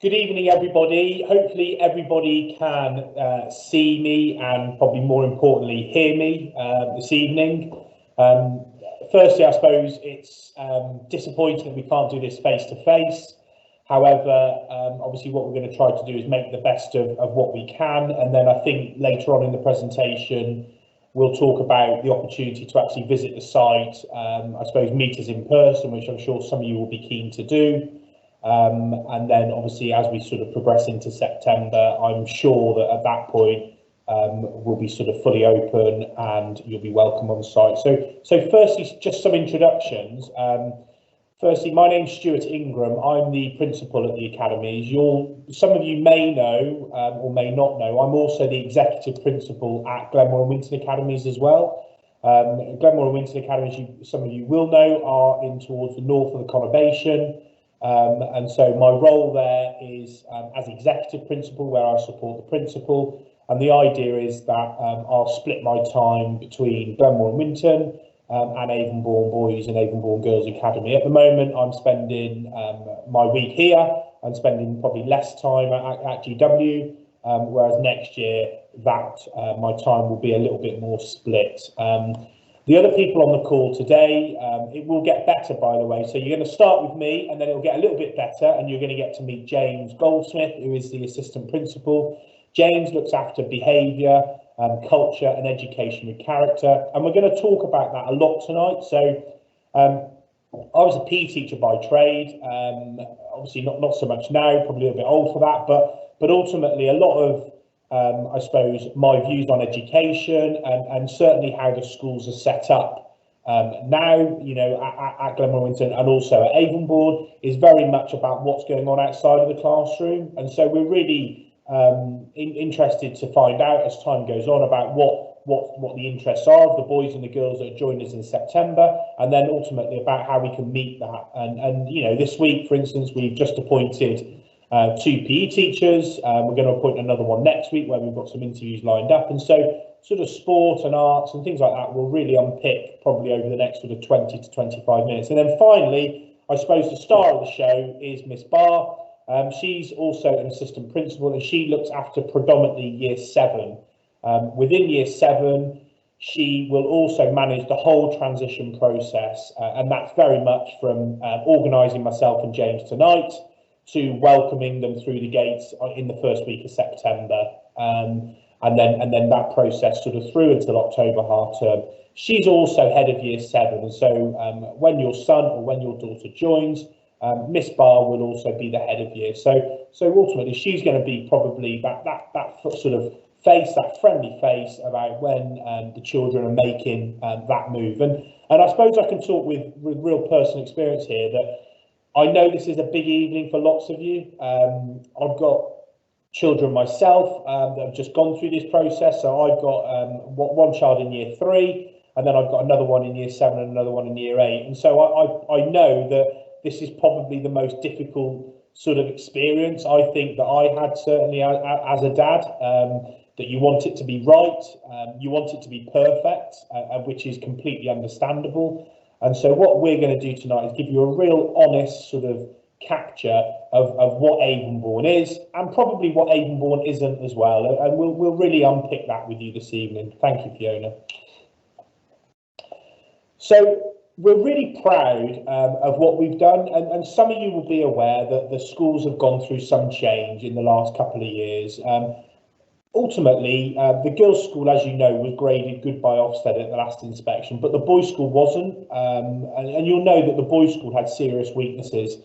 Good evening, everybody. Hopefully everybody can see me and probably more importantly hear me this evening. Firstly, I suppose it's disappointing that we can't do this face to face. However, obviously what we're going to try to do is make the best of what we can, and then I think later on in the presentation we'll talk about the opportunity to actually visit the site, I suppose meet us in person, which I'm sure some of you will be keen to do. And then obviously as we sort of progress into September, I'm sure that at that point we'll be sort of fully open and you'll be welcome on site. So firstly, just some introductions. Firstly, my name's Stuart Ingram. I'm the principal at the Academies. Some of you may know or may not know, I'm also the executive principal at Glenmore and Winton Academies as well. Glenmore and Winton Academies, some of you will know, are in towards the north of the conurbation. And so my role there is as executive principal, where I support the principal, and the idea is that I'll split my time between Glenmore and Winton and Avonbourne Boys and Avonbourne Girls Academy. At the moment I'm spending my week here and spending probably less time at GW, whereas next year that my time will be a little bit more split. The other people on the call today, it will get better, by the way. So you're going to start with me and then it'll get a little bit better and you're going to get to meet James Goldsmith, who is the assistant principal. James looks after behaviour, culture and education with character. And we're going to talk about that a lot tonight. So I was a PE teacher by trade, obviously not so much now, probably a little bit old for that, but ultimately a lot of I suppose my views on education and certainly how the schools are set up now, you know, at Glenmore Winton and also at Avonbourne is very much about what's going on outside of the classroom. And so we're really interested to find out as time goes on about what the interests are of the boys and the girls that joined us in September, and then ultimately about how we can meet that. And you know, this week, for instance, we've just appointed 2 PE teachers. We're going to appoint another one next week where we've got some interviews lined up, and so sort of sport and arts and things like that will really unpick probably over the next sort of 20 to 25 minutes. And then finally, I suppose the star of the show is Miss Barr. She's also an assistant principal and she looks after predominantly year 7. Within year 7, she will also manage the whole transition process, and that's very much from organising myself and James tonight to welcoming them through the gates in the first week of September, and then that process sort of through until October half term. She's also head of year 7, and so when your son or when your daughter joins, Miss Barr will also be the head of year. So ultimately she's going to be probably that sort of face, that friendly face about when the children are making that move. And I suppose I can talk with real personal experience here that I know this is a big evening for lots of you. I've got children myself that have just gone through this process. So I've got one child in year 3, and then I've got another one in year 7 and another one in year 8. And so I know that this is probably the most difficult sort of experience I think that I had, certainly as a dad, that you want it to be right, you want it to be perfect, which is completely understandable. And so what we're going to do tonight is give you a real honest sort of capture of what Avonbourne is and probably what Avonbourne isn't as well. And we'll really unpick that with you this evening. Thank you, Fiona. So we're really proud of what we've done. And some of you will be aware that the schools have gone through some change in the last couple of years. Ultimately, the girls' school, as you know, was graded good by Ofsted at the last inspection, but the boys' school wasn't. And you'll know that the boys' school had serious weaknesses.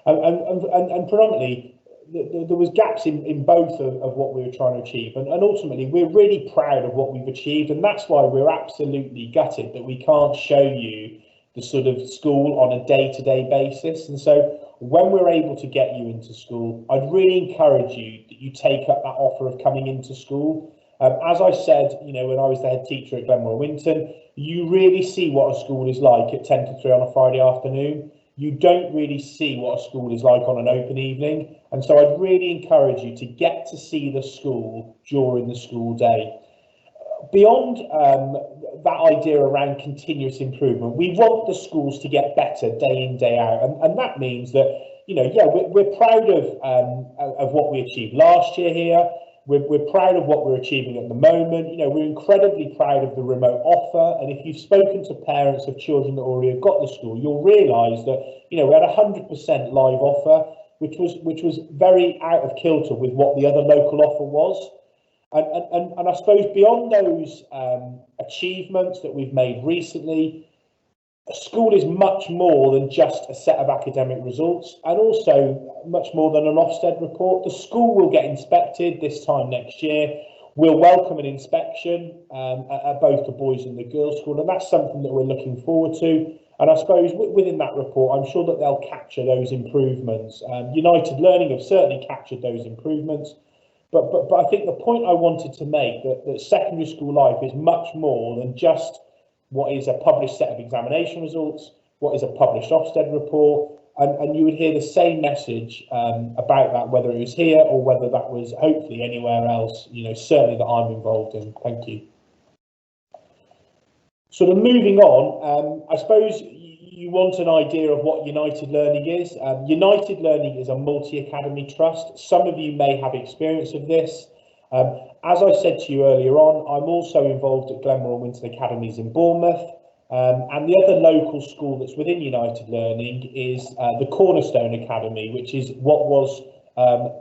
And predominantly, there was gaps in both of what we were trying to achieve. And ultimately, we're really proud of what we've achieved. And that's why we're absolutely gutted that we can't show you the sort of school on a day-to-day basis. And so when we're able to get you into school, I'd really encourage you that you take up that offer of coming into school. As I said, you know, when I was the head teacher at Glenmore Winton, you really see what a school is like at 10 to 3 on a Friday afternoon. You don't really see what a school is like on an open evening. And so I'd really encourage you to get to see the school during the school day. Beyond that idea around continuous improvement, we want the schools to get better day in, day out. And that means that yeah, we're proud of what we achieved last year here. We're proud of what we're achieving at the moment. We're incredibly proud of the remote offer. And if you've spoken to parents of children that already have got the school, you'll realise that, we had 100% live offer, which was very out of kilter with what the other local offer was. And I suppose beyond those achievements that we've made recently, a school is much more than just a set of academic results, and also much more than an Ofsted report. The school will get inspected this time next year. We'll welcome an inspection at both the boys and the girls' school, and that's something that we're looking forward to. And I suppose within that report, I'm sure that they'll capture those improvements. United Learning have certainly captured those improvements. But I think the point I wanted to make, that secondary school life is much more than just what is a published set of examination results, what is a published Ofsted report, and you would hear the same message about that, whether it was here or whether that was hopefully anywhere else, certainly that I'm involved in. Thank you. Sort of moving on, I suppose you want an idea of what United Learning is. United Learning is a multi-academy trust. Some of you may have experience of this. As I said to you earlier on, I'm also involved at Glenmore and Winton Academies in Bournemouth. And the other local school that's within United Learning is the Cornerstone Academy, which is what was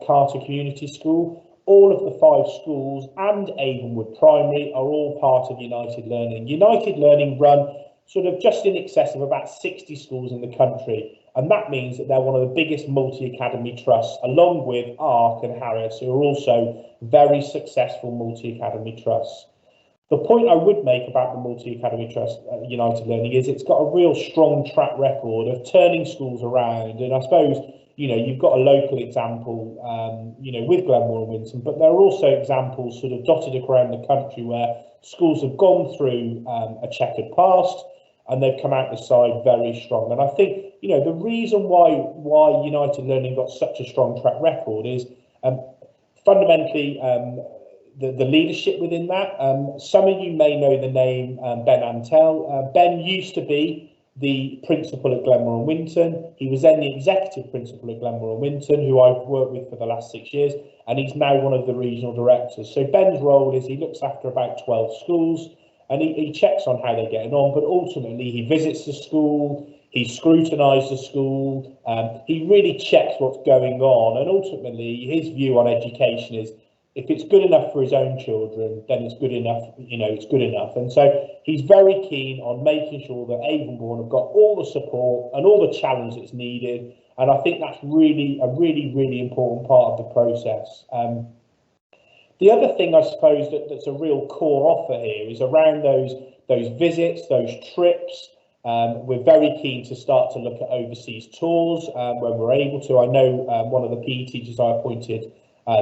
Carter Community School. All of the 5 schools and Avonwood Primary are all part of United Learning. United Learning run sort of just in excess of about 60 schools in the country. And that means that they're one of the biggest multi-academy trusts, along with ARC and Harris, who are also very successful multi-academy trusts. The point I would make about the multi-academy trust United Learning is it's got a real strong track record of turning schools around. And I suppose, you've got a local example, with Glenmore and Winton, but there are also examples sort of dotted around the country where schools have gone through a checkered past and they've come out the side very strong. And I think, the reason why United Learning got such a strong track record is fundamentally the leadership within that. Some of you may know the name Ben Antel. Ben used to be the principal at Glenmore and Winton. He was then the executive principal at Glenmore and Winton, who I've worked with for the last 6 years, and he's now one of the regional directors. So Ben's role is he looks after about 12 schools, and he checks on how they're getting on, but ultimately he visits the school, he scrutinises the school, he really checks what's going on, and ultimately his view on education is if it's good enough for his own children, then it's good enough, it's good enough. And so he's very keen on making sure that Avonbourne have got all the support and all the challenge that's needed. And I think that's really important part of the process. The other thing, I suppose, that's a real core offer here is around those visits, those trips. We're very keen to start to look at overseas tours when we're able to. I know one of the PE teachers I appointed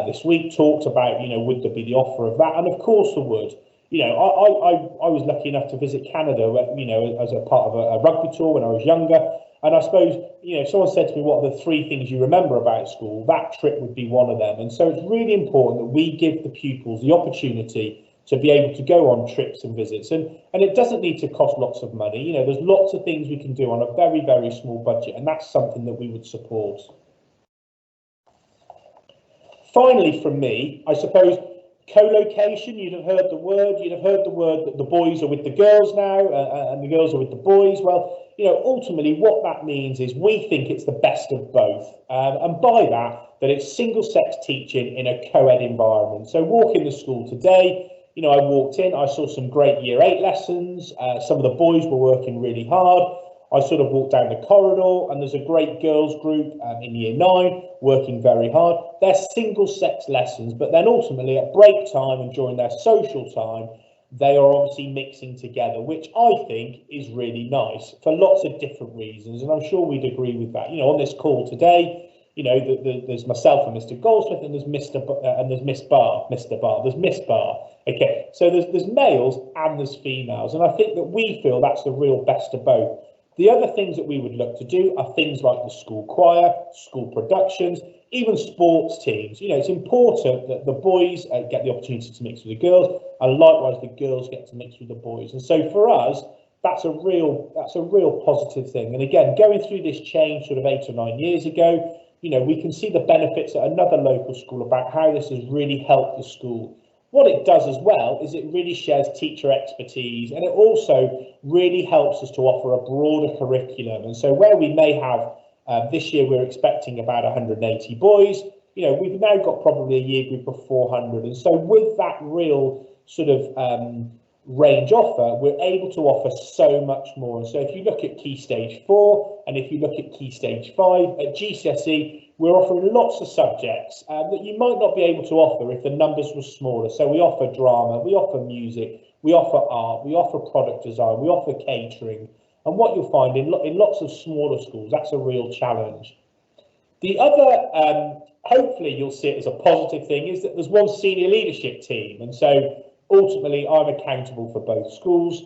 this week talked about, would there be the offer of that? And of course there would. I was lucky enough to visit Canada, as a part of a rugby tour when I was younger. And I suppose, if someone said to me, what are the 3 things you remember about school? That trip would be one of them. And so it's really important that we give the pupils the opportunity to be able to go on trips and visits. And it doesn't need to cost lots of money. There's lots of things we can do on a very, very small budget. And that's something that we would support. Finally, from me, I suppose co-location, you'd have heard the word that the boys are with the girls now and the girls are with the boys. Well, ultimately what that means is we think it's the best of both. And by that it's single-sex teaching in a co-ed environment. So walking the school today, I walked in, I saw some great Year 8 lessons. Some of the boys were working really hard. I sort of walked down the corridor and there's a great girls group in Year 9 working very hard. They're single-sex lessons, but then ultimately at break time and during their social time, they are obviously mixing together, which I think is really nice for lots of different reasons. And I'm sure we'd agree with that. On this call today, there's myself and Mr. Goldsmith, and there's Miss Barr. There's Miss Barr. Okay, so there's males and there's females, and I think that we feel that's the real best of both. The other things that we would look to do are things like the school choir, school productions, even sports teams. It's important that the boys get the opportunity to mix with the girls, and likewise the girls get to mix with the boys. And so for us, that's a real positive thing. And again, going through this change sort of 8 or 9 years ago, we can see the benefits at another local school about how this has really helped the school. What it does as well is it really shares teacher expertise, and it also really helps us to offer a broader curriculum. And so where we may have, this year we're expecting about 180 boys, we've now got probably a year group of 400. And so with that real sort of range offer, we're able to offer so much more. And so if you look at Key Stage 4 and if you look at Key Stage 5 at GCSE, we're offering lots of subjects that you might not be able to offer if the numbers were smaller. So we offer drama, we offer music, we offer art, we offer product design, we offer catering. And what you'll find in lots of smaller schools, that's a real challenge. The other, hopefully you'll see it as a positive thing, is that there's one senior leadership team. And so ultimately, I'm accountable for both schools.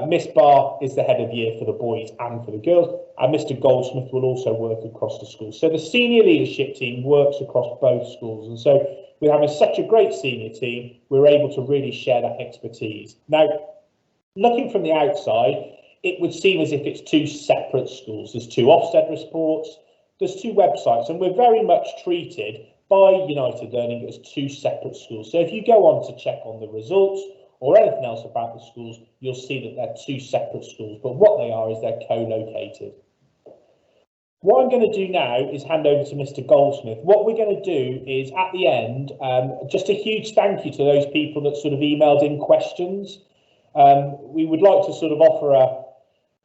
Miss Barr is the head of year for the boys and for the girls, and Mr. Goldsmith will also work across the schools. So the senior leadership team works across both schools. And so we're having such a great senior team, we're able to really share that expertise. Now, looking from the outside, it would seem as if it's two separate schools. There's two Ofsted reports, there's two websites, and we're very much treated by United Learning as two separate schools. So if you go on to check on the results or anything else about the schools, you'll see that they're two separate schools, but what they are is they're co-located. What I'm going to do now is hand over to Mr. Goldsmith. What we're going to do is at the end, just a huge thank you to those people that sort of emailed in questions. We would like to sort of offer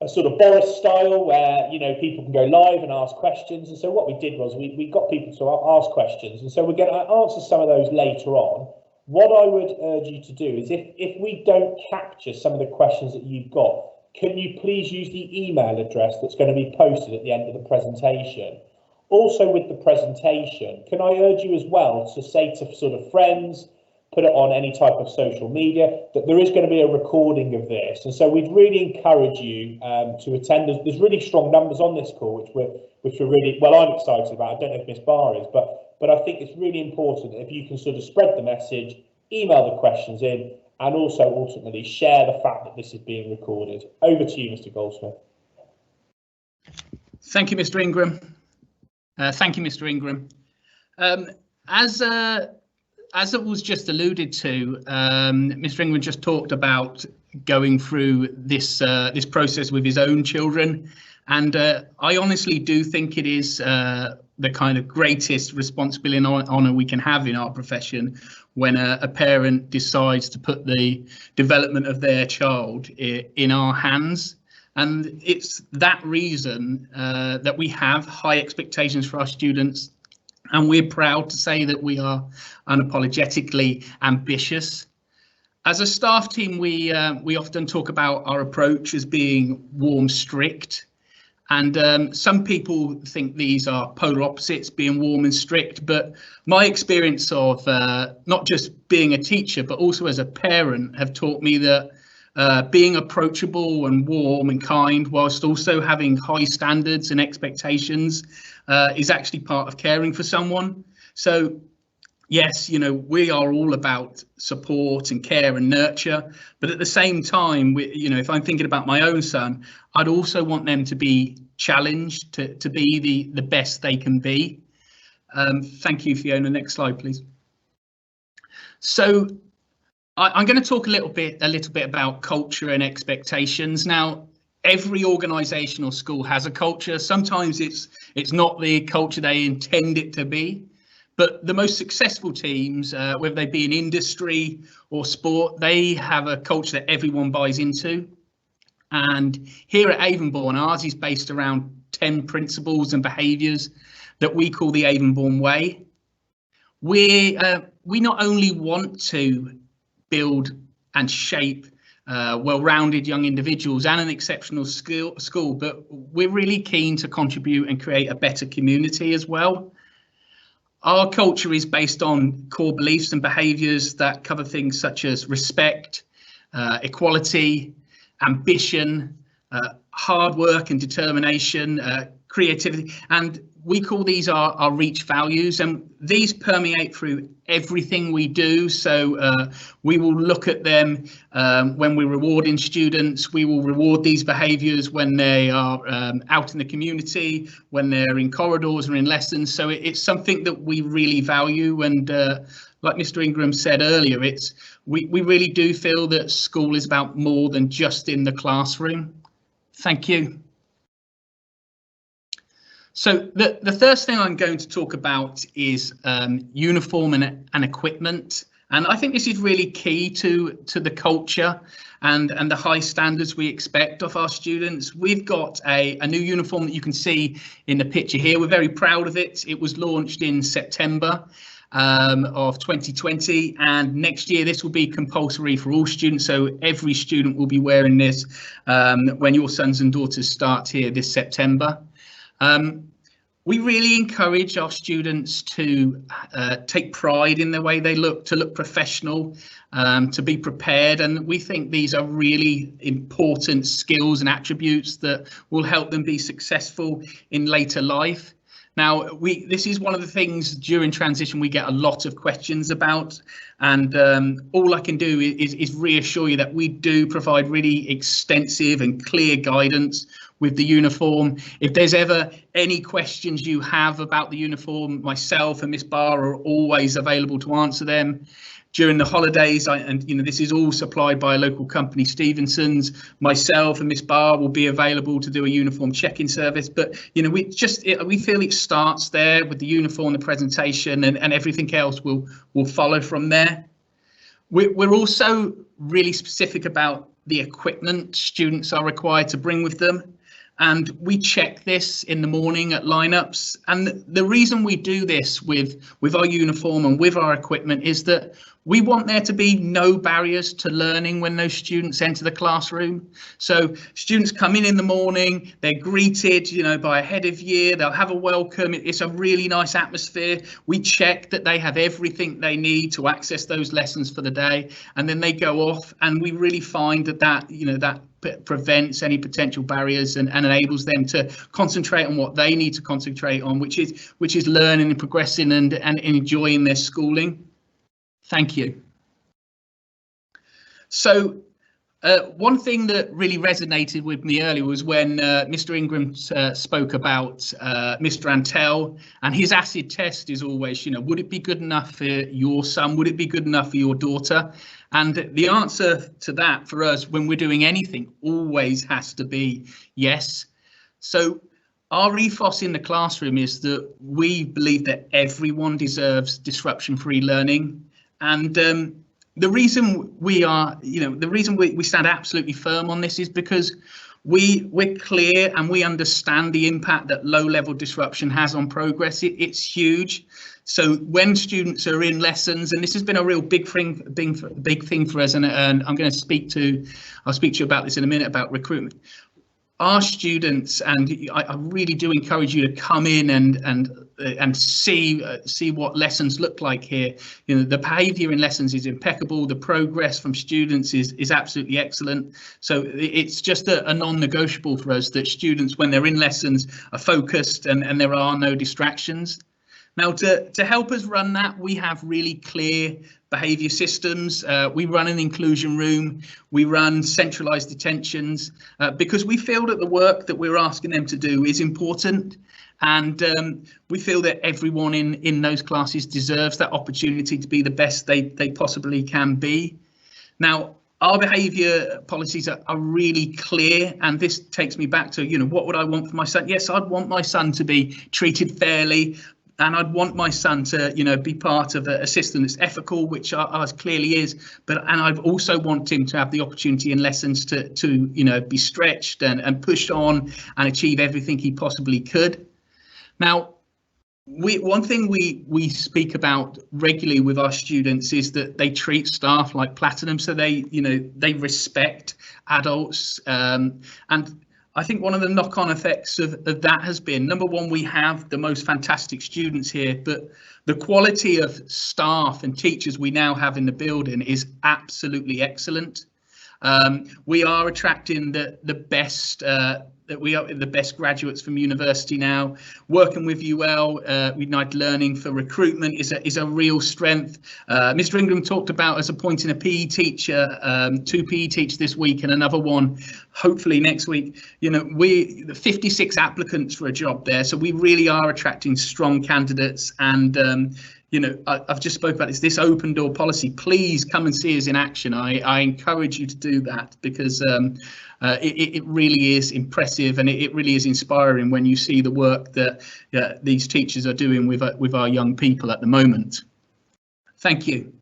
a sort of Boris style where, people can go live and ask questions. And so what we did was we got people to ask questions. And so we're going to answer some of those later on. What I would urge you to do is if we don't capture some of the questions that you've got, can you please use the email address that's going to be posted at the end of the presentation? Also with the presentation, can I urge you as well to say to sort of friends, put it on any type of social media, that there is going to be a recording of this. And so we'd really encourage you to attend. There's really strong numbers on this call, which we're really, well, I'm excited about. I don't know if Miss Barr is, but I think it's really important if you can sort of spread the message, email the questions in, and also ultimately share the fact that this is being recorded. Over to you, Mr. Goldsmith. Thank you, Mr. Ingram. Thank you, Mr. Ingram. As it was just alluded to, Mr. Ingram just talked about going through this this process with his own children, and I honestly do think it is the kind of greatest responsibility and honour we can have in our profession when a parent decides to put the development of their child in our hands. And it's that reason that we have high expectations for our students. And we're proud to say that we are unapologetically ambitious. As a staff team, we often talk about our approach as being warm, strict. And some people think these are polar opposites, being warm and strict. But my experience of not just being a teacher, but also as a parent, have taught me that being approachable and warm and kind, whilst also having high standards and expectations, is actually part of caring for someone. So yes, we are all about support and care and nurture, but at the same time, if I'm thinking about my own son, I'd also want them to be challenged to be the best they can be. Thank you, Fiona. Next slide, please. So I'm going to talk a little bit about culture and expectations. Now, every organisation or school has a culture. Sometimes it's not the culture they intend it to be, but the most successful teams, whether they be in industry or sport, they have a culture that everyone buys into. And here at Avonbourne, ours is based around 10 principles and behaviours that we call the Avonbourne Way. We not only want to build and shape well-rounded young individuals and an exceptional school, but we're really keen to contribute and create a better community as well. Our culture is based on core beliefs and behaviours that cover things such as respect, equality, ambition, hard work and determination, creativity, and we call these our reach values, and these permeate through everything we do. So we will look at them when we're rewarding students. We will reward these behaviours when they are out in the community, when they're in corridors or in lessons. So it's something that we really value, and like Mr. Ingram said earlier, we really do feel that school is about more than just in the classroom. Thank you. So the first thing I'm going to talk about is uniform and equipment. And I think this is really key to the culture and the high standards we expect of our students. We've got a new uniform that you can see in the picture here. We're very proud of it. It was launched in September of 2020, and next year this will be compulsory for all students. So every student will be wearing this when your sons and daughters start here this September. We really encourage our students to take pride in the way they look, to look professional, to be prepared, and we think these are really important skills and attributes that will help them be successful in later life. Now, this is one of the things during transition we get a lot of questions about, and all I can do is reassure you that we do provide really extensive and clear guidance with the uniform. If there's ever any questions you have about the uniform, myself and Miss Barr are always available to answer them. During the holidays, this is all supplied by a local company, Stevenson's. Myself and Miss Barr will be available to do a uniform check-in service. But we feel it starts there with the uniform, the presentation, and everything else will follow from there. We're also really specific about the equipment students are required to bring with them. And we check this in the morning at lineups. And the reason we do this with our uniform and with our equipment is that we want there to be no barriers to learning when those students enter the classroom. So students come in the morning, they're greeted, by a head of year, they'll have a welcome. It's a really nice atmosphere. We check that they have everything they need to access those lessons for the day, and then they go off, and we really find that prevents any potential barriers and enables them to concentrate on what they need to concentrate on, which is learning and progressing and enjoying their schooling. Thank you. So one thing that really resonated with me earlier was when Mr. Ingram spoke about Mr. Antel, and his acid test is always, would it be good enough for your son? Would it be good enough for your daughter? And the answer to that for us when we're doing anything always has to be yes. So our ethos in the classroom is that we believe that everyone deserves disruption-free learning. And the reason we stand absolutely firm on this is because we're clear and we understand the impact that low-level disruption has on progress. It's huge. So when students are in lessons, and this has been a real big thing for us, and I'm going to I'll speak to you about this in a minute about recruitment. Our students, and I really do encourage you to come in and see what lessons look like here. The behaviour in lessons is impeccable. The progress from students is absolutely excellent. So it's just a non-negotiable for us that students, when they're in lessons, are focused and there are no distractions. Now, to help us run that, we have really clear behaviour systems. We run an inclusion room. We run centralised detentions because we feel that the work that we're asking them to do is important. And we feel that everyone in those classes deserves that opportunity to be the best they possibly can be. Now, our behaviour policies are really clear, and this takes me back to, what would I want for my son? Yes, I'd want my son to be treated fairly, and I'd want my son to, be part of a system that's ethical, which ours clearly is. And I'd also want him to have the opportunity in lessons to be stretched and pushed on and achieve everything he possibly could. Now, one thing we speak about regularly with our students is that they treat staff like platinum, so they respect adults, and I think one of the knock-on effects of that has been, number one, we have the most fantastic students here, but the quality of staff and teachers we now have in the building is absolutely excellent. We are attracting the best the best graduates from university now. Working with UL, United Learning for recruitment is a real strength. Mr. Ingram talked about us appointing a PE teacher, 2 PE teachers this week and another one hopefully next week. You know, we 56 applicants for a job there, so we really are attracting strong candidates. And you know, I've just spoke about this open door policy. Please come and see us in action. I encourage you to do that, because it really is impressive, and it really is inspiring when you see the work that these teachers are doing with our young people at the moment. Thank you.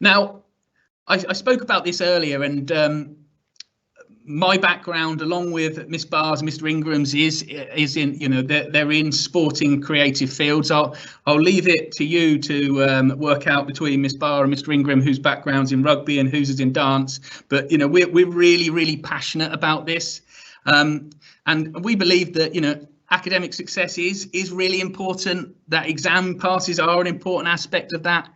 Now, I spoke about this earlier, and my background, along with Miss Barr's and Mr. Ingram's, is in, you know, they're in sporting creative fields. I'll leave it to you to work out between Miss Barr and Mr. Ingram whose background's in rugby and whose is in dance. But you know, we're really passionate about this, and we believe that, you know, academic success is really important. That exam passes are an important aspect of that,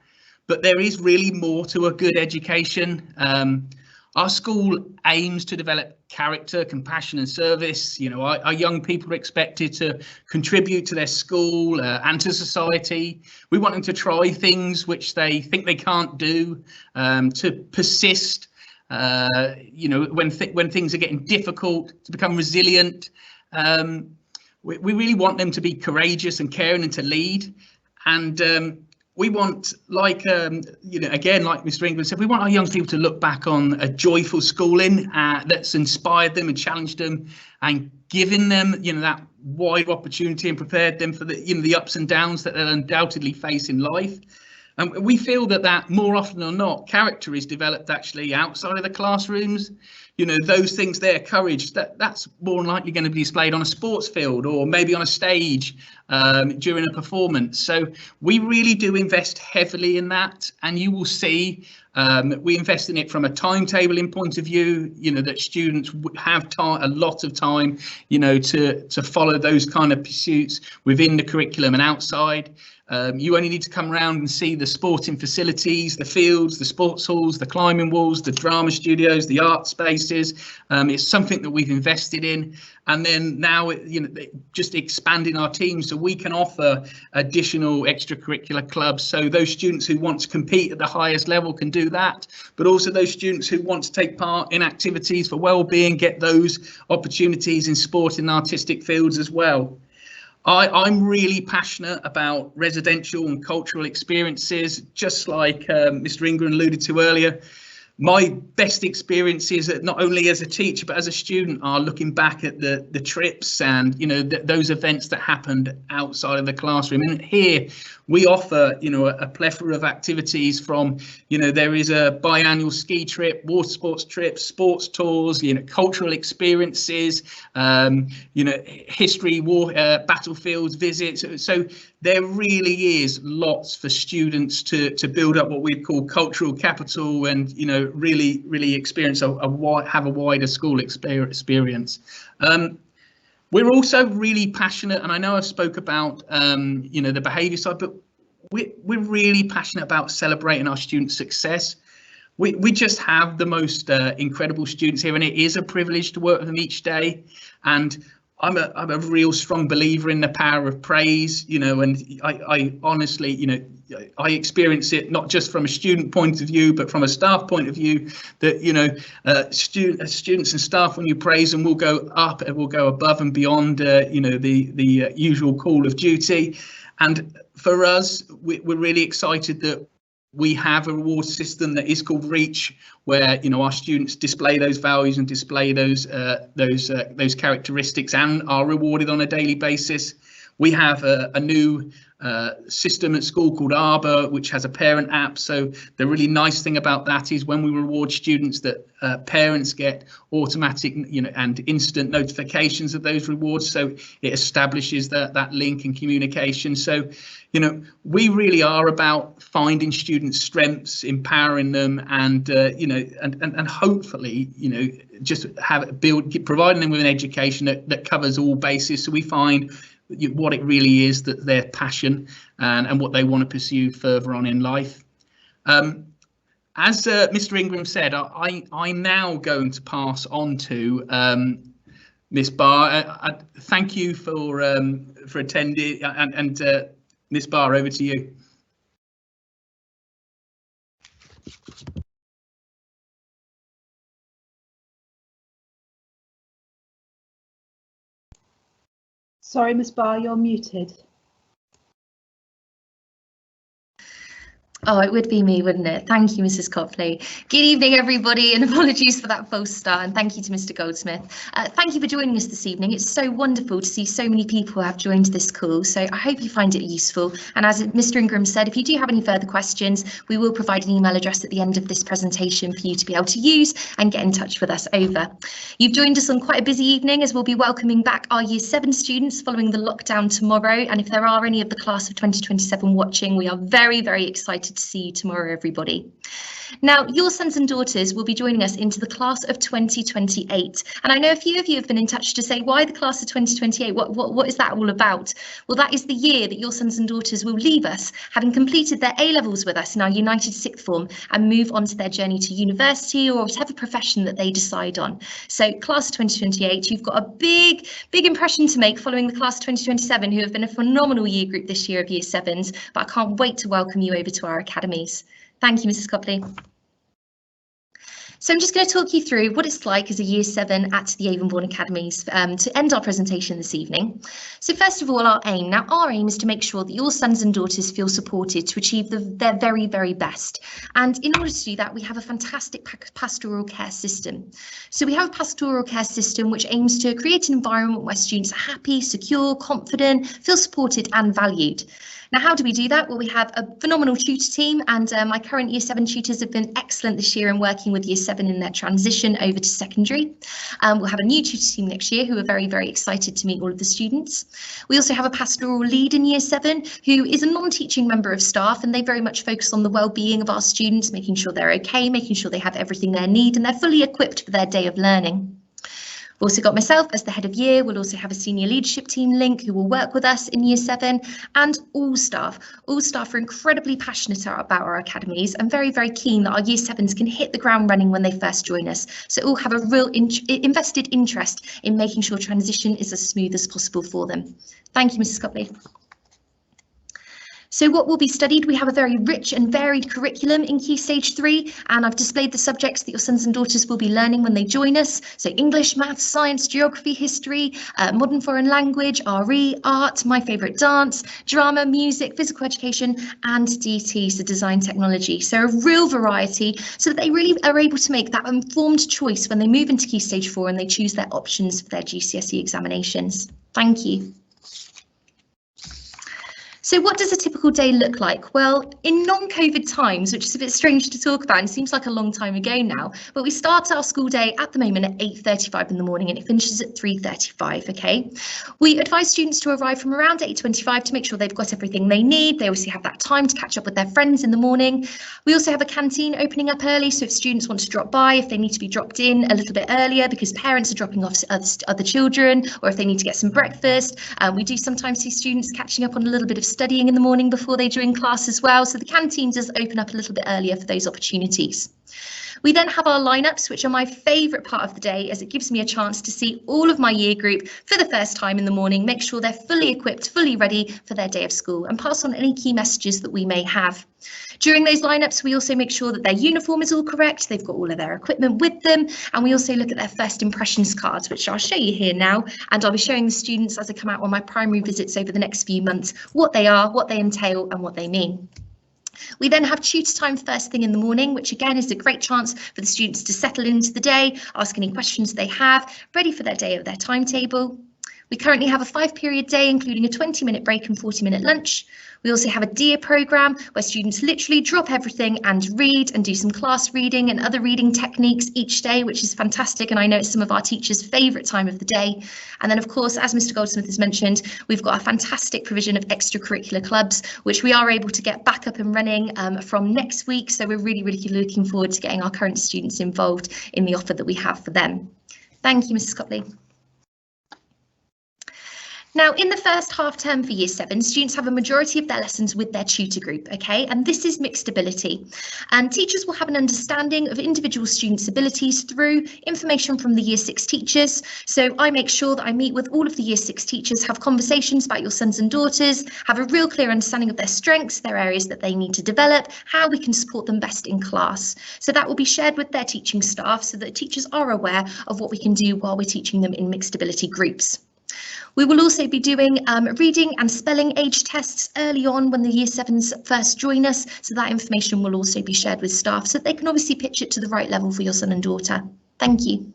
but there is really more to a good education. Our school aims to develop character, compassion and service. You know, our young people are expected to contribute to their school and to society. We want them to try things which they think they can't do, to persist, you know, when things are getting difficult, to become resilient. We really want them to be courageous and caring and to lead. And we want, like, you know, again, like Mr. Ingram said, we want our young people to look back on a joyful schooling that's inspired them and challenged them and given them, you know, that wide opportunity and prepared them for the, you know, the ups and downs that they'll undoubtedly face in life. And we feel that more often than not, character is developed actually outside of the classrooms. You know, those things there, courage, that's more than likely going to be displayed on a sports field or maybe on a stage during a performance. So we really do invest heavily in that, and you will see we invest in it from a timetabling point of view, you know, that students have a lot of time, you know, to follow those kind of pursuits within the curriculum and outside. You only need to come around and see the sporting facilities, the fields, the sports halls, the climbing walls, the drama studios, the art spaces. It's something that we've invested in. And then now, you know, just expanding our team so we can offer additional extracurricular clubs. So those students who want to compete at the highest level can do that, but also those students who want to take part in activities for well-being get those opportunities in sport and artistic fields as well. I'm really passionate about residential and cultural experiences, just like Mr. Ingram alluded to earlier. My best experiences, not only as a teacher but as a student, are looking back at the trips and, you know, those events that happened outside of the classroom. And here we offer, you know, a plethora of activities from, you know, there is a biannual ski trip, water sports trips, sports tours, you know, cultural experiences, you know, history, war, battlefields visits. So there really is lots for students to build up what we call cultural capital and, you know, really experience have a wider school experience. We're also really passionate, and I know I've spoke about you know, the behaviour side, but we're really passionate about celebrating our students' success. We just have the most incredible students here, and it is a privilege to work with them each day. And I'm a real strong believer in the power of praise, you know, and I honestly, you know, I experience it not just from a student point of view, but from a staff point of view, that, you know, students and staff, when you praise them, will go up, it will go above and beyond, you know, the usual call of duty. And for us, we're really excited that we have a reward system that is called Reach, where, you know, our students display those values and display those characteristics and are rewarded on a daily basis. We have a new system at school called Arbor, which has a parent app. So the really nice thing about that is when we reward students, that parents get automatic, you know, and instant notifications of those rewards. So it establishes that link and communication. So, you know, we really are about finding students' strengths, empowering them, and you know, and hopefully, you know, just providing them with an education that covers all bases. So we find what it really is, that their passion and what they want to pursue further on in life. As Mr. Ingram said, I'm now going to pass on to Miss Barr. Thank you for attending, and Miss Barr, over to you. Sorry, Miss Barr, you're muted. Oh, it would be me, wouldn't it? Thank you, Mrs. Copley. Good evening, everybody, and apologies for that false start. And thank you to Mr. Goldsmith. Thank you for joining us this evening. It's so wonderful to see so many people have joined this call. So I hope you find it useful. And as Mr. Ingram said, if you do have any further questions, we will provide an email address at the end of this presentation for you to be able to use and get in touch with us over. You've joined us on quite a busy evening, as we'll be welcoming back our Year 7 students following the lockdown tomorrow. And if there are any of the class of 2027 watching, we are very, very excited to see you tomorrow, everybody. Now, your sons and daughters will be joining us into the class of 2028. And I know a few of you have been in touch to say, why the class of 2028? What is that all about? Well, that is the year that your sons and daughters will leave us, having completed their A-levels with us in our United Sixth Form, and move on to their journey to university or whatever profession that they decide on. So class of 2028, you've got a big impression to make following the class of 2027, who have been a phenomenal year group this year of Year 7s, but I can't wait to welcome you over to our academies. Thank you, Mrs. Copley. So I'm just going to talk you through what it's like as a Year 7 at the Avonbourne Academies to end our presentation this evening. So first of all, our aim. Now, our aim is to make sure that your sons and daughters feel supported to achieve their very, very best. And in order to do that, we have a fantastic pastoral care system. So we have a pastoral care system which aims to create an environment where students are happy, secure, confident, feel supported and valued. Now, how do we do that? Well, we have a phenomenal tutor team, and my current Year 7 tutors have been excellent this year in working with Year 7 in their transition over to secondary. We'll have a new tutor team next year who are very, very excited to meet all of the students. We also have a pastoral lead in Year 7 who is a non-teaching member of staff, and they very much focus on the well-being of our students, making sure they're okay, making sure they have everything they need and they're fully equipped for their day of learning. We've also got myself as the head of year. We'll also have a senior leadership team link who will work with us in Year 7, and all staff. All staff are incredibly passionate about our academies and very, very keen that our Year 7s can hit the ground running when they first join us. So all have a real invested interest in making sure transition is as smooth as possible for them. Thank you, Mrs. Copley. So what will be studied? We have a very rich and varied curriculum in Key Stage 3, and I've displayed the subjects that your sons and daughters will be learning when they join us. So English, maths, science, geography, history, modern foreign language, RE, art, my favourite dance, drama, music, physical education, and DT, so design technology. So a real variety so that they really are able to make that informed choice when they move into Key Stage 4 and they choose their options for their GCSE examinations. Thank you. So what does a typical day look like? Well, in non-COVID times, which is a bit strange to talk about, and it seems like a long time ago now, but we start our school day at the moment at 8:35 in the morning and it finishes at 3:35, okay? We advise students to arrive from around 8:25 to make sure they've got everything they need. They obviously have that time to catch up with their friends in the morning. We also have a canteen opening up early, so if students want to drop by, if they need to be dropped in a little bit earlier because parents are dropping off other children, or if they need to get some breakfast, we do sometimes see students catching up on a little bit of studying in the morning before they join class as well, so the canteen does open up a little bit earlier for those opportunities. We then have our lineups, which are my favourite part of the day, as it gives me a chance to see all of my year group for the first time in the morning, make sure they're fully equipped, fully ready for their day of school, and pass on any key messages that we may have. During those lineups, we also make sure that their uniform is all correct, they've got all of their equipment with them, and we also look at their first impressions cards, which I'll show you here now, and I'll be showing the students as I come out on my primary visits over the next few months what they are, what they entail, and what they mean. We then have tutor time first thing in the morning, which again is a great chance for the students to settle into the day, ask any questions they have, ready for their day of their timetable. We currently have a 5-period day, including a 20-minute break and 40-minute lunch. We also have a DEAR programme where students literally drop everything and read and do some class reading and other reading techniques each day, which is fantastic. And I know it's some of our teachers' favourite time of the day. And then, of course, as Mr. Goldsmith has mentioned, we've got a fantastic provision of extracurricular clubs, which we are able to get back up and running from next week. So we're really, really looking forward to getting our current students involved in the offer that we have for them. Thank you, Mrs. Copley. Now, in the first half term for Year 7, students have a majority of their lessons with their tutor group, okay? And this is mixed ability. And teachers will have an understanding of individual students' abilities through information from the Year 6 teachers. So I make sure that I meet with all of the Year 6 teachers, have conversations about your sons and daughters, have a real clear understanding of their strengths, their areas that they need to develop, how we can support them best in class. So that will be shared with their teaching staff so that teachers are aware of what we can do while we're teaching them in mixed ability groups. We will also be doing reading and spelling age tests early on when the Year 7s first join us, so that information will also be shared with staff so they can obviously pitch it to the right level for your son and daughter. Thank you.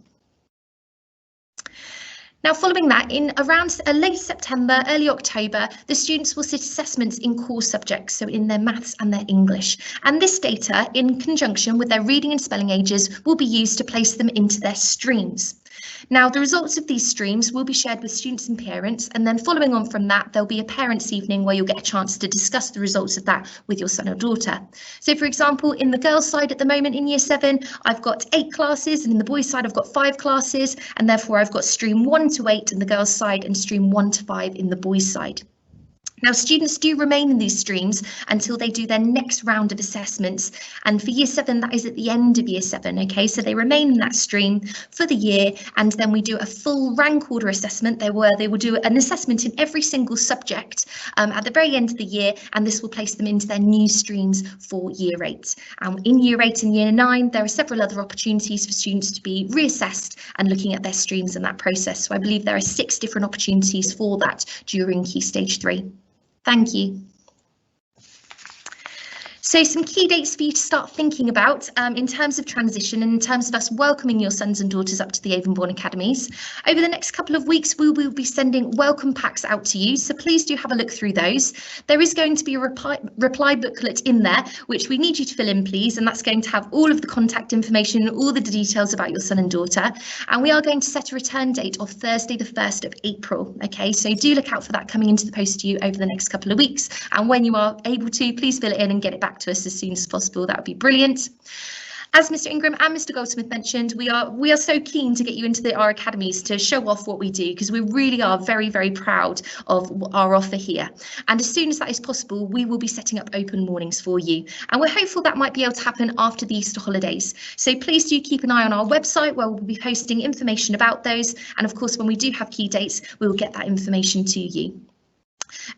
Now, following that, in around late September, early October, the students will sit assessments in core subjects, so in their maths and their English. And this data, in conjunction with their reading and spelling ages, will be used to place them into their streams. Now, the results of these streams will be shared with students and parents, and then following on from that, there'll be a parents' evening where you'll get a chance to discuss the results of that with your son or daughter. So, for example, in the girls' side at the moment in Year 7, I've got 8 classes, and in the boys' side, I've got 5 classes, and therefore I've got stream 1 to 8 in the girls' side and stream 1 to 5 in the boys' side. Now, students do remain in these streams until they do their next round of assessments. And for Year 7, that is at the end of Year 7, okay? So they remain in that stream for the year, and then we do a full rank order assessment. They will do an assessment in every single subject at the very end of the year, and this will place them into their new streams for Year 8. In Year 8 and Year 9, there are several other opportunities for students to be reassessed and looking at their streams in that process. So I believe there are 6 different opportunities for that during Key Stage 3. Thank you. So some key dates for you to start thinking about in terms of transition and in terms of us welcoming your sons and daughters up to the Avonbourne Academies. Over the next couple of weeks, we will be sending welcome packs out to you, so please do have a look through those. There is going to be a reply booklet in there, which we need you to fill in, please, and that's going to have all of the contact information, all the details about your son and daughter. And we are going to set a return date of Thursday, the 1st of April. Okay, so do look out for that coming into the post to you over the next couple of weeks. And when you are able to, please fill it in and get it back to us as soon as possible. That would be brilliant. As Mr. Ingram and Mr. Goldsmith mentioned, we are so keen to get you into our academies to show off what we do, because we really are very, very proud of our offer here. And as soon as that is possible, we will be setting up open mornings for you. And we're hopeful that might be able to happen after the Easter holidays. So please do keep an eye on our website, where we'll be posting information about those. And of course, when we do have key dates, we will get that information to you.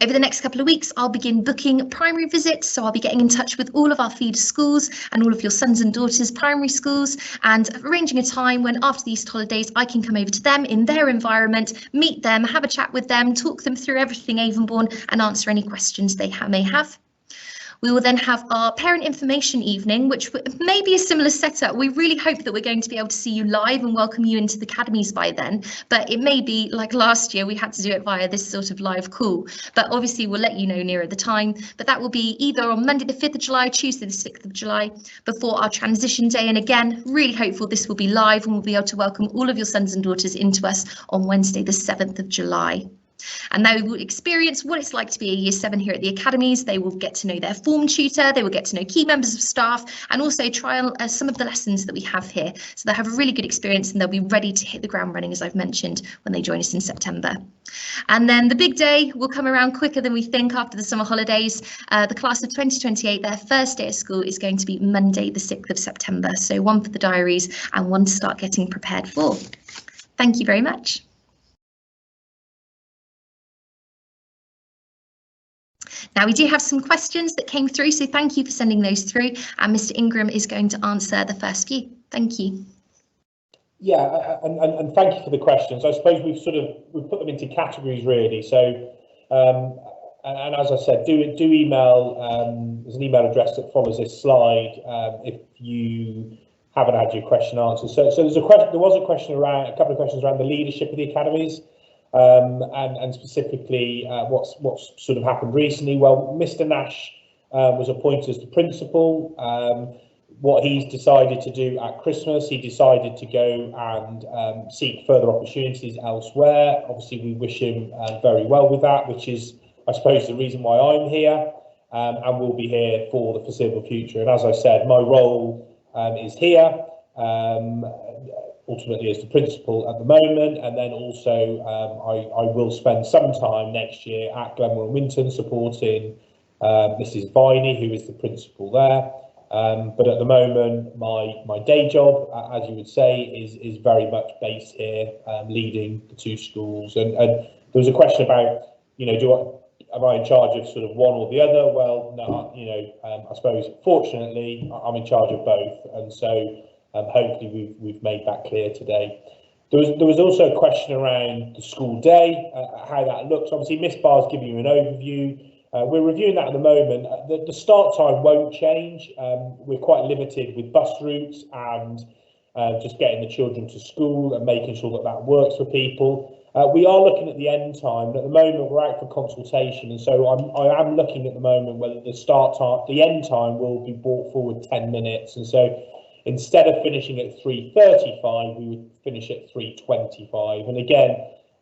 Over the next couple of weeks, I'll begin booking primary visits, so I'll be getting in touch with all of our feeder schools and all of your sons and daughters' primary schools, and arranging a time when after the Easter holidays I can come over to them in their environment, meet them, have a chat with them, talk them through everything Avonbourne and answer any questions they may have. We will then have our parent information evening, which may be a similar setup. We really hope that we're going to be able to see you live and welcome you into the academies by then, but it may be like last year, we had to do it via this sort of live call, but obviously we'll let you know nearer the time. But that will be either on Monday the 5th of July, Tuesday the 6th of July, before our transition day. And again, really hopeful this will be live and we'll be able to welcome all of your sons and daughters into us on Wednesday the 7th of July. And they will experience what it's like to be a Year 7 here at the Academies. They will get to know their form tutor, they will get to know key members of staff, and also trial some of the lessons that we have here. So they'll have a really good experience and they'll be ready to hit the ground running, as I've mentioned, when they join us in September. And then the big day will come around quicker than we think after the summer holidays. The class of 2028, their first day at school is going to be Monday, the 6th of September. So one for the diaries and one to start getting prepared for. Thank you very much. Now, we do have some questions that came through, so thank you for sending those through, and Mr. Ingram is going to answer the first few. Thank you. Yeah, and thank you for the questions. I suppose we've put them into categories really. So, and as I said, do email. There's an email address that follows this slide if you haven't had your question answered. So there's there was a question around, a couple of questions around the leadership of the academies. And specifically what's sort of happened recently. Well, Mr. Nash was appointed as the principal. What he's decided to do at Christmas, he decided to go and seek further opportunities elsewhere. Obviously, we wish him very well with that, which is, I suppose, the reason why I'm here and will be here for the foreseeable future. And as I said, my role is here. ultimately as the principal at the moment, and then also I will spend some time next year at Glenmore and Winton supporting Mrs. Viney, who is the principal there. But at the moment, my day job, as you would say, is very much based here, leading the two schools. And there was a question about, you know, am I in charge of sort of one or the other? Well, no, you know, I suppose fortunately I'm in charge of both, and so hopefully we've made that clear today. There was also a question around the school day, how that looks. Obviously, Miss Barr's giving you an overview. We're reviewing that at the moment. The start time won't change. We're quite limited with bus routes and just getting the children to school and making sure that that works for people. We are looking at the end time. At the moment, we're out for consultation, and so I am looking at the moment whether the end time will be brought forward 10 minutes. And so instead of finishing at 3:35, we would finish at 3:25. And again,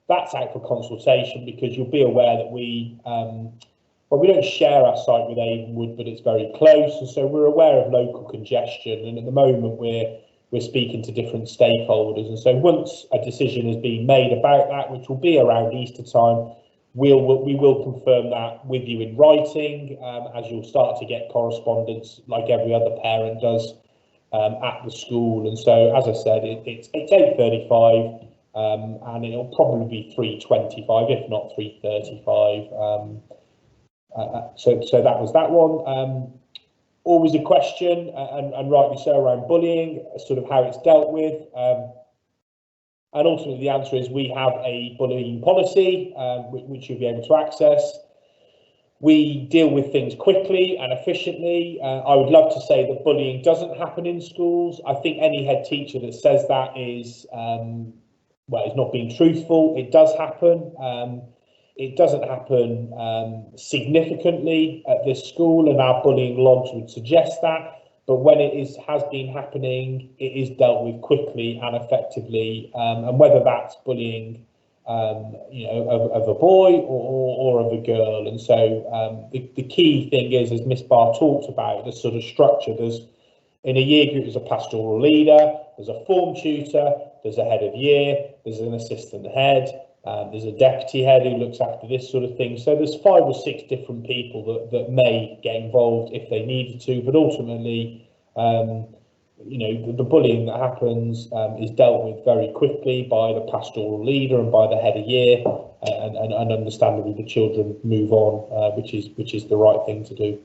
that's out for consultation, because you'll be aware that we don't share our site with Avonwood, but it's very close, and so we're aware of local congestion. And at the moment, we're speaking to different stakeholders, and so once a decision has been made about that, which will be around Easter time, we will confirm that with you in writing, as you'll start to get correspondence like every other parent does at the school. And so, as I said, it's 8:35, and it'll probably be 3:25, if not 3:35. So that was that one. Always a question, and rightly so, around bullying, sort of how it's dealt with. And ultimately the answer is we have a bullying policy, which you'll be able to access. We deal with things quickly and efficiently. I would love to say that bullying doesn't happen in schools. I think any head teacher that says that is not being truthful. It does happen. It doesn't happen significantly at this school, and our bullying logs would suggest that. But when it has been happening, it is dealt with quickly and effectively. And whether that's bullying, of a boy or of a girl. And so the key thing is, as Miss Barr talked about, the sort of structure. In a year group, there's a pastoral leader, there's a form tutor, there's a head of year, there's an assistant head. There's a deputy head who looks after this sort of thing. So there's 5 or 6 different people that may get involved if they needed to. But ultimately, the bullying that happens is dealt with very quickly by the pastoral leader and by the head of year, and understandably the children move on, which is the right thing to do.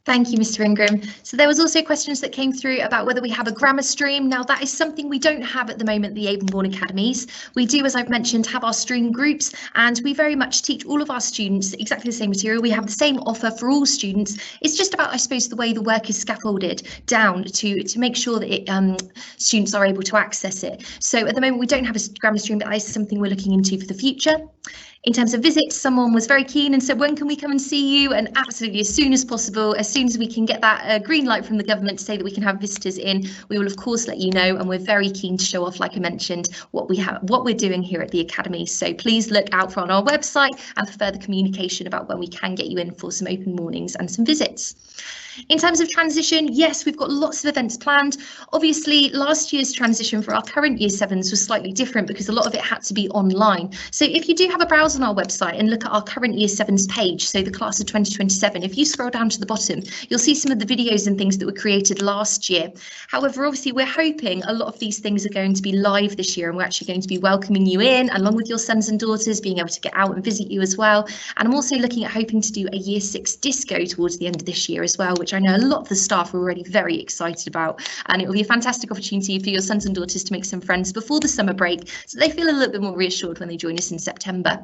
Thank you, Mr. Ingram. So there was also questions that came through about whether we have a grammar stream. Now, that is something we don't have at the moment at the Avonbourne Academies. We do, as I've mentioned, have our stream groups, and we very much teach all of our students exactly the same material. We have the same offer for all students. It's just about, I suppose, the way the work is scaffolded down to make sure that students are able to access it. So at the moment, we don't have a grammar stream, but that is something we're looking into for the future. In terms of visits, someone was very keen and said, when can we come and see you? And absolutely, as soon as possible, as soon as we can get that green light from the government to say that we can have visitors in, we will of course let you know. And we're very keen to show off, like I mentioned, what we're doing here at the Academy. So please look out for on our website and for further communication about when we can get you in for some open mornings and some visits. In terms of transition, yes, we've got lots of events planned. Obviously, last year's transition for our current Year 7s was slightly different because a lot of it had to be online. So if you do have a browse on our website and look at our current Year 7s page, so the class of 2027, if you scroll down to the bottom, you'll see some of the videos and things that were created last year. However, obviously, we're hoping a lot of these things are going to be live this year, and we're actually going to be welcoming you in, along with your sons and daughters, being able to get out and visit you as well. And I'm also looking at hoping to do a Year 6 disco towards the end of this year as well, which I know a lot of the staff are already very excited about, and it will be a fantastic opportunity for your sons and daughters to make some friends before the summer break, so they feel a little bit more reassured when they join us in September.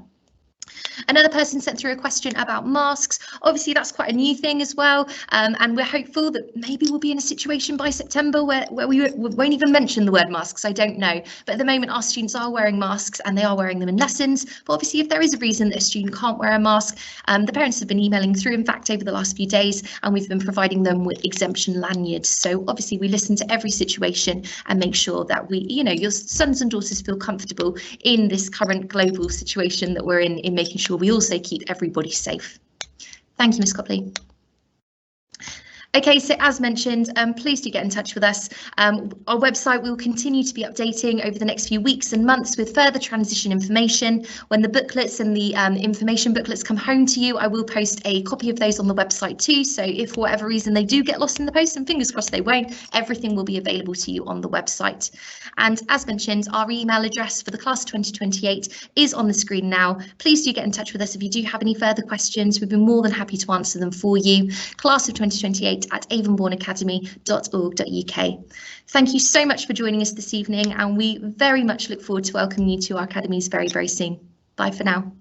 Another person sent through a question about masks. Obviously, that's quite a new thing as well, and we're hopeful that maybe we'll be in a situation by September where we won't even mention the word masks. I don't know, but at the moment our students are wearing masks and they are wearing them in lessons. But obviously, if there is a reason that a student can't wear a mask, the parents have been emailing through, in fact, over the last few days, and we've been providing them with exemption lanyards. So obviously we listen to every situation and make sure that your sons and daughters feel comfortable in this current global situation that we're in making sure we also keep everybody safe. Thank you, Ms Copley. Okay, so as mentioned, please do get in touch with us. Our website will continue to be updating over the next few weeks and months with further transition information. When the booklets and the information booklets come home to you, I will post a copy of those on the website too. So if for whatever reason they do get lost in the post, and fingers crossed they won't, everything will be available to you on the website. And as mentioned, our email address for the class of 2028 is on the screen now. Please do get in touch with us if you do have any further questions. We'd be more than happy to answer them for you. Class of 2028 at avonbourneacademy.org.uk. Thank you so much for joining us this evening, and we very much look forward to welcoming you to our academies very, very soon. Bye for now.